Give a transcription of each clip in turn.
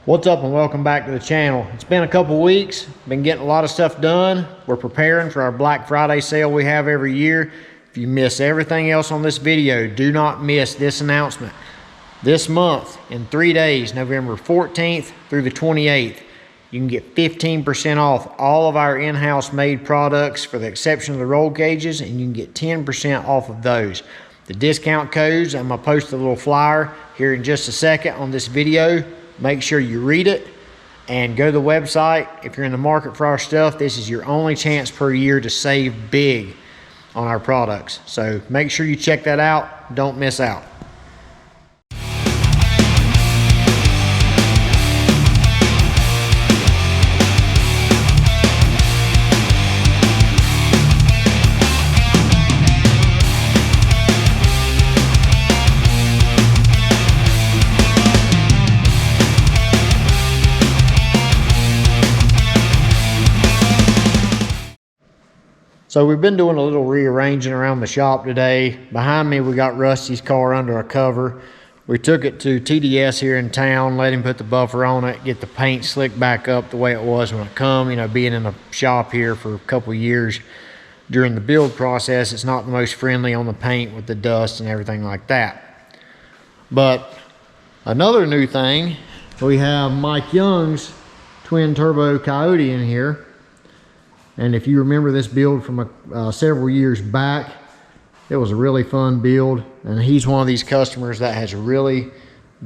What's up and welcome back to the channel. It's been a couple weeks, been getting a lot of stuff done. We're preparing for our Black Friday sale we have every year. If you miss everything else on this video, do not miss this announcement. This month, in 3 days, November 14th through the 28th, you can get 15% off all of our in-house made products for the exception of the roll cages, and you can get 10% off of those. The discount codes, I'm gonna post a little flyer here in just a second on this video. Make sure you read it and go to the website. If you're in the market for our stuff, this is your only chance per year to save big on our products. So make sure you check that out. Don't miss out. So we've been doing a little rearranging around the shop today. Behind me, we got Rusty's car under a cover. We took it to TDS here in town, let him put the buffer on it, get the paint slicked back up the way it was when it come. You know, being in the shop here for a couple of years during the build process, it's not the most friendly on the paint with the dust and everything like that. But another new thing, we have Mike Young's twin turbo Coyote in here. And if you remember this build from several years back, it was a really fun build. And he's one of these customers that has really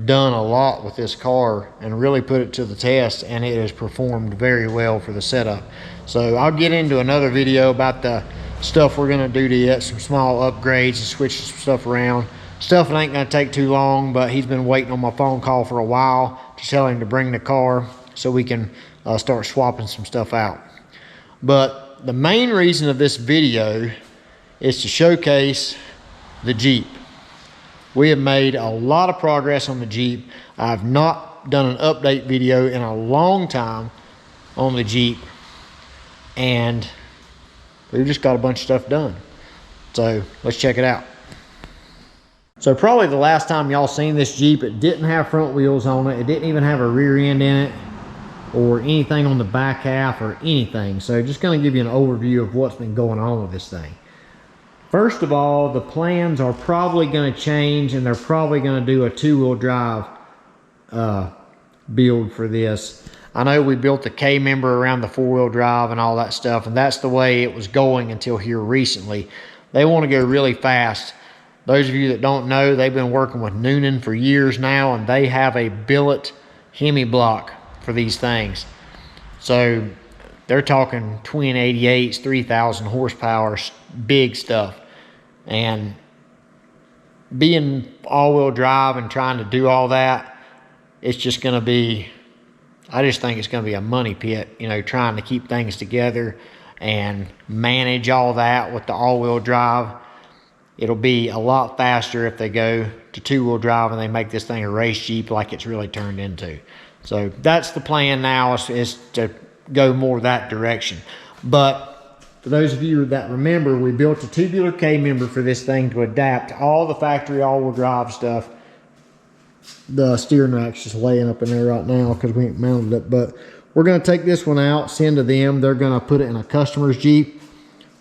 done a lot with this car and really put it to the test, and it has performed very well for the setup. So I'll get into another video about the stuff we're gonna do to it, some small upgrades and switch some stuff around. Stuff that ain't gonna take too long, but he's been waiting on my phone call for a while to tell him to bring the car so we can start swapping some stuff out. But the main reason of this video is to showcase the Jeep. We have made a lot of progress on the Jeep. I've not done an update video in a long time on the Jeep, and we've just got a bunch of stuff done. So let's check it out. So probably the last time y'all seen this Jeep, it didn't have front wheels on it. It didn't even have a rear end in it or anything on the back half or anything. So just going to give you an overview of what's been going on with this thing. First of all, the plans are probably going to change, and they're probably going to do a two-wheel drive build for this. I know we built the K-member around the four-wheel drive and all that stuff, and that's the way it was going until here recently. They want to go really fast. Those of you that don't know, they've been working with Noonan for years now, and they have a billet Hemi block for these things. So they're talking twin 88s, 3,000 horsepower, big stuff. And being all-wheel drive and trying to do all that, it's just going to be, I just think it's going to be a money pit, you know, trying to keep things together and manage all that with the all-wheel drive. It'll be a lot faster if they go to two-wheel drive and they make this thing a race Jeep like it's really turned into. So that's the plan now, is to go more that direction. But for those of you that remember, we built a tubular K-member for this thing to adapt all the factory all-wheel drive stuff. The steering rack's just laying up in there right now because we ain't mounted it. But we're going to take this one out, send to them. They're going to put it in a customer's Jeep.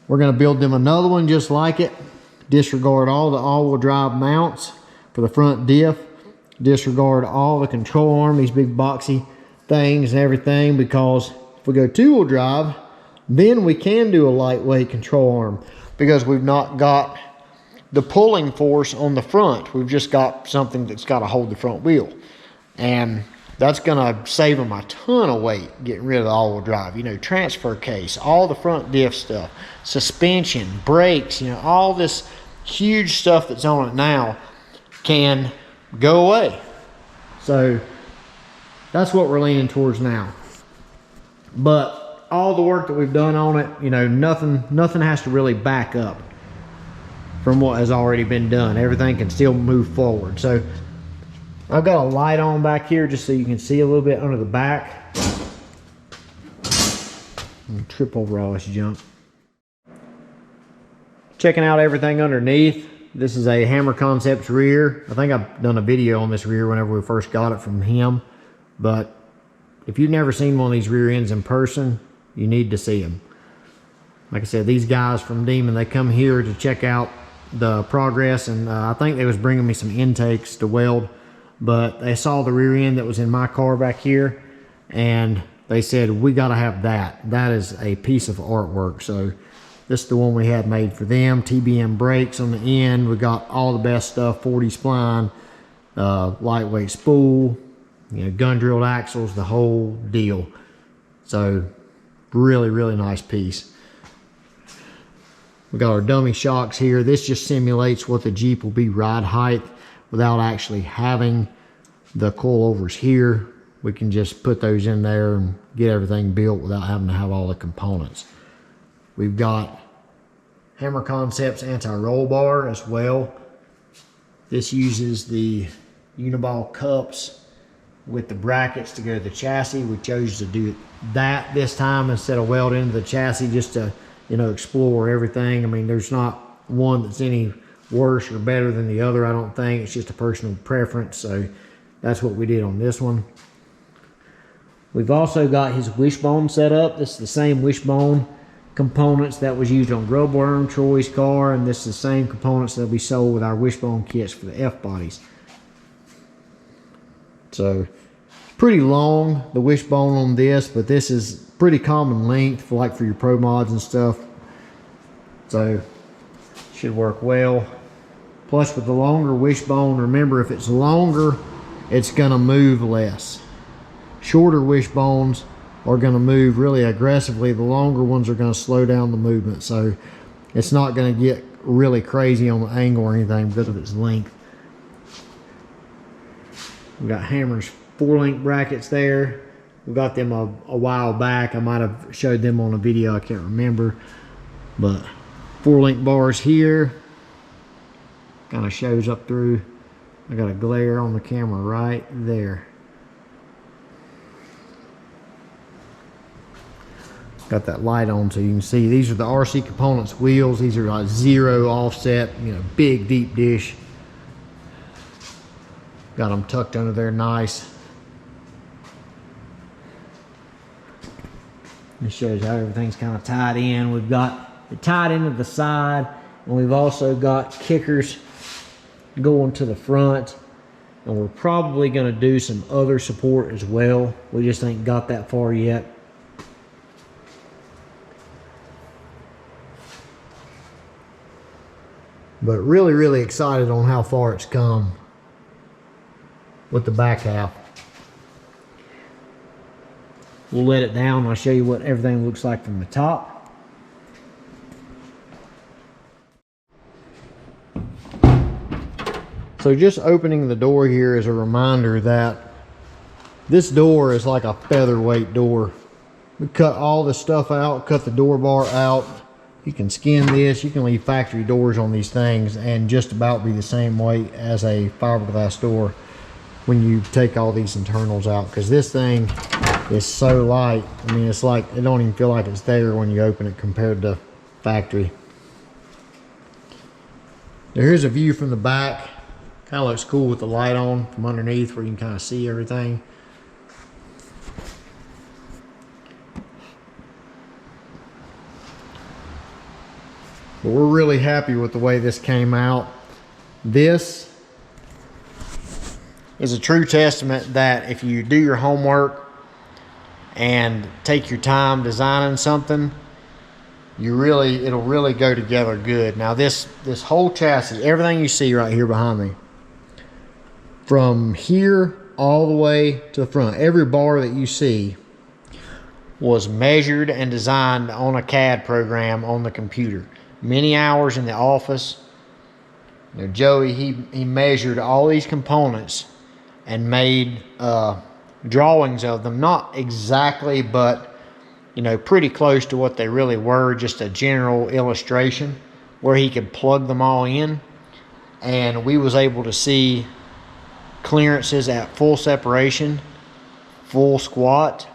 We're going to build them another one just like it. Disregard all the all-wheel drive mounts for the front diff. Disregard all the control arm, these big boxy things and everything, because if we go two-wheel drive, then we can do a lightweight control arm because we've not got the pulling force on the front. We've just got something that's got to hold the front wheel, and that's going to save them a ton of weight getting rid of the all-wheel drive. You know, transfer case, all the front diff stuff, suspension, brakes, you know, all this huge stuff that's on it now can go away. So that's what we're leaning towards now. But all the work that we've done on it, you know, nothing has to really back up from what has already been done. Everything can still move forward. So I've got a light on back here just so you can see a little bit under the back. Trip over all this junk. Checking out everything underneath. This is a Hammer Concepts rear. I think I've done a video on this rear whenever we first got it from him. But if you've never seen one of these rear ends in person, you need to see them. Like I said, these guys from Demon, they come here to check out the progress, and I think they was bringing me some intakes to weld, but they saw the rear end that was in my car back here, and they said, we got to have that. That is a piece of artwork. So this is the one we had made for them. TBM brakes on the end. We got all the best stuff, 40 spline, lightweight spool, you know, gun drilled axles, the whole deal. So really, really nice piece. We got our dummy shocks here. This just simulates what the Jeep will be ride height without actually having the coilovers here. We can just put those in there and get everything built without having to have all the components. We've got Hammer Concepts anti-roll bar as well. This uses the uniball cups with the brackets to go to the chassis. We chose to do that this time instead of welding into the chassis, just to, you know, explore everything. I mean, there's not one that's any worse or better than the other, I don't think. It's just a personal preference, so that's what we did on this one. We've also got his wishbone set up. This is the same wishbone components that was used on Grubworm, Troy's car, and this is the same components that we sold with our wishbone kits for the F-bodies. So pretty long, the wishbone on this, but this is pretty common length for like for your pro mods and stuff. So should work well. Plus with the longer wishbone, remember if it's longer, it's gonna move less. Shorter wishbones are gonna move really aggressively. The longer ones are gonna slow down the movement. So it's not gonna get really crazy on the angle or anything because of its length. We got Hammer's 4-link brackets there. We got them a while back. I might have showed them on a video, I can't remember. But 4-link bars here. Kind of shows up through. I got a glare on the camera right there. Got that light on so you can see. These are the RC Components wheels. These are like 0 offset, you know, big deep dish. Got them tucked under there nice. This shows how everything's kind of tied in. We've got it tied into the side, and we've also got kickers going to the front. And we're probably going to do some other support as well. We just ain't got that far yet. But really, really excited on how far it's come with the back half. We'll let it down and I'll show you what everything looks like from the top. So just opening the door here is a reminder that this door is like a featherweight door. We cut all the stuff out, cut the door bar out. You can skin this, you can leave factory doors on these things and just about be the same weight as a fiberglass door when you take all these internals out, because this thing is so light. I mean, it's like, it don't even feel like it's there when you open it compared to factory. Now here's a view from the back. Kind of looks cool with the light on from underneath where you can kind of see everything. But we're really happy with the way this came out. This is a true testament that if you do your homework and take your time designing something, it'll really go together good. Now this whole chassis, everything you see right here behind me, from here all the way to the front, every bar that you see was measured and designed on a CAD program on the computer. Many hours in the office. You know, Joey, he measured all these components and made drawings of them. Not exactly, but you know, pretty close to what they really were. Just a general illustration where he could plug them all in, and we was able to see clearances at full separation, full squat,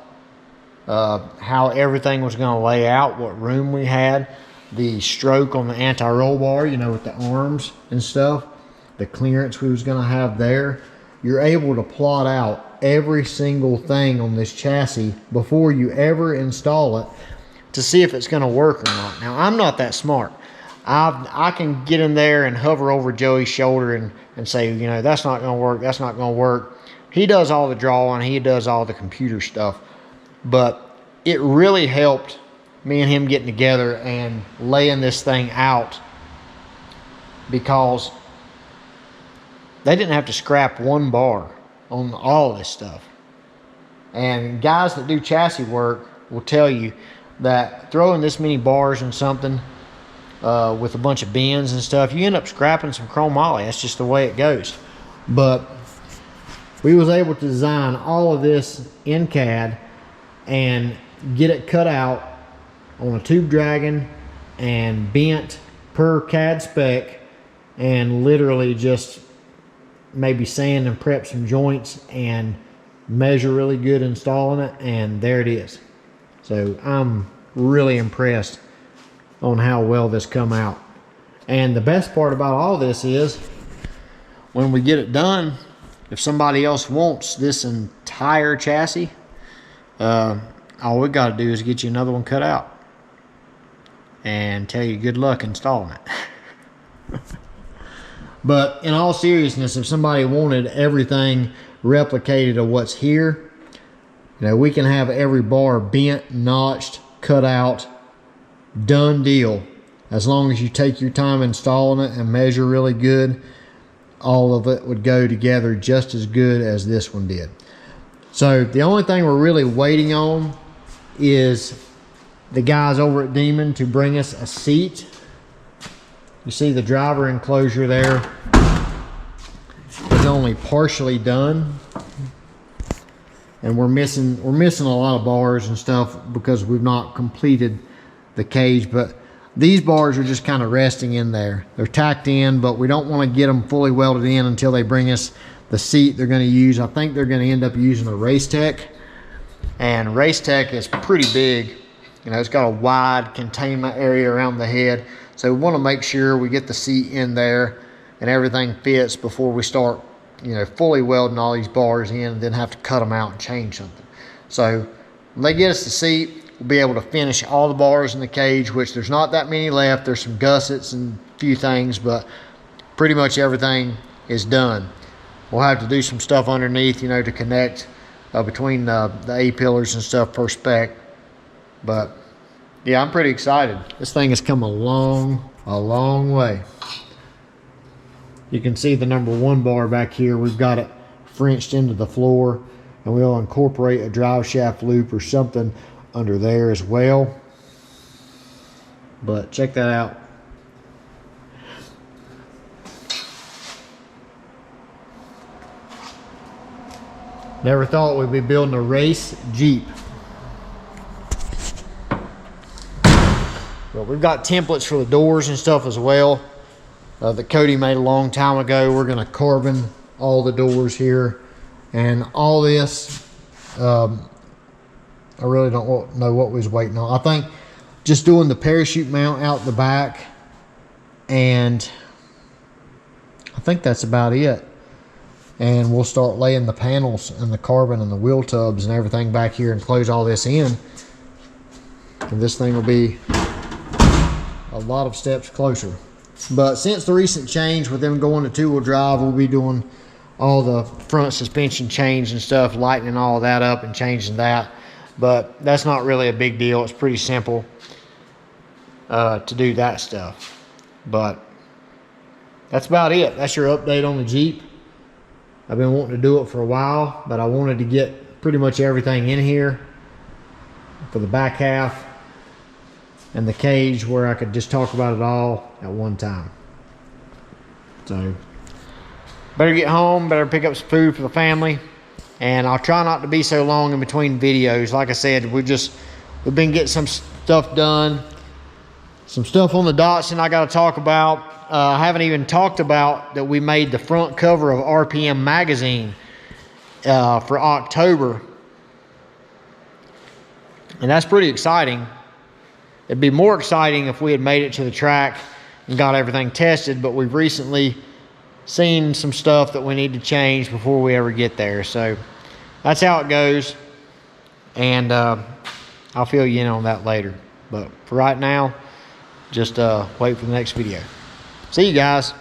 how everything was going to lay out, what room we had. The stroke on the anti-roll bar, you know, with the arms and stuff, the clearance we was going to have there. You're able to plot out every single thing on this chassis before you ever install it to see if it's going to work or not. Now, I'm not that smart. I can get in there and hover over Joey's shoulder and say, you know, that's not going to work, that's not going to work. He does all the drawing, he does all the computer stuff. But it really helped me and him getting together and laying this thing out, because they didn't have to scrap one bar on all of this stuff. And guys that do chassis work will tell you that throwing this many bars in something with a bunch of bends and stuff, you end up scrapping some chromoly. That's just the way it goes. But we was able to design all of this in CAD and get it cut out on a tube dragon and bent per CAD spec, and literally just maybe sand and prep some joints and measure really good installing it, and there it is. So I'm really impressed on how well this come out. And the best part about all this is when we get it done, if somebody else wants this entire chassis, all we got to do is get you another one cut out and tell you good luck installing it. But in all seriousness, if somebody wanted everything replicated of what's here, you know, we can have every bar bent, notched, cut out, done deal. As long as you take your time installing it and measure really good, all of it would go together just as good as this one did. So the only thing we're really waiting on is the guys over at Demon to bring us a seat. You see the driver enclosure there is only partially done, and we're missing a lot of bars and stuff because we've not completed the cage. But these bars are just kind of resting in there. They're tacked in, but we don't want to get them fully welded in until they bring us the seat they're going to use. I think they're going to end up using a Race Tech, and Race Tech is pretty big. You know, it's got a wide containment area around the head. So we want to make sure we get the seat in there and everything fits before we start, you know, fully welding all these bars in and then have to cut them out and change something. So when they get us the seat, we'll be able to finish all the bars in the cage, which there's not that many left. There's some gussets and a few things, but pretty much everything is done. We'll have to do some stuff underneath, you know, to connect between the A-pillars and stuff per spec. But yeah, I'm pretty excited. This thing has come a long way. You can see the number 1 bar back here. We've got it Frenched into the floor, and we'll incorporate a drive shaft loop or something under there as well. But check that out. Never thought we'd be building a race Jeep. But we've got templates for the doors and stuff as well that Cody made a long time ago. We're going to carbon all the doors here and all this. I really don't know what we was waiting on. I think just doing the parachute mount out the back, and I think that's about it. And we'll start laying the panels and the carbon and the wheel tubs and everything back here and close all this in. And this thing will be a lot of steps closer. But since the recent change with them going to 2-wheel drive, we'll be doing all the front suspension change and stuff, lightening all of that up and changing that. But that's not really a big deal. It's pretty simple to do that stuff. But that's about it. That's your update on the Jeep. I've been wanting to do it for a while, but I wanted to get pretty much everything in here for the back half and the cage where I could just talk about it all at one time. So better get home, better pick up some food for the family, and I'll try not to be so long in between videos. Like I said, we've been getting some stuff done, some stuff on the Datsun I got to talk about. I haven't even talked about that we made the front cover of RPM magazine for October, and that's pretty exciting. It'd be more exciting if we had made it to the track and got everything tested, but we've recently seen some stuff that we need to change before we ever get there. So that's how it goes. And I'll fill you in on that later. But for right now, just wait for the next video. See you guys.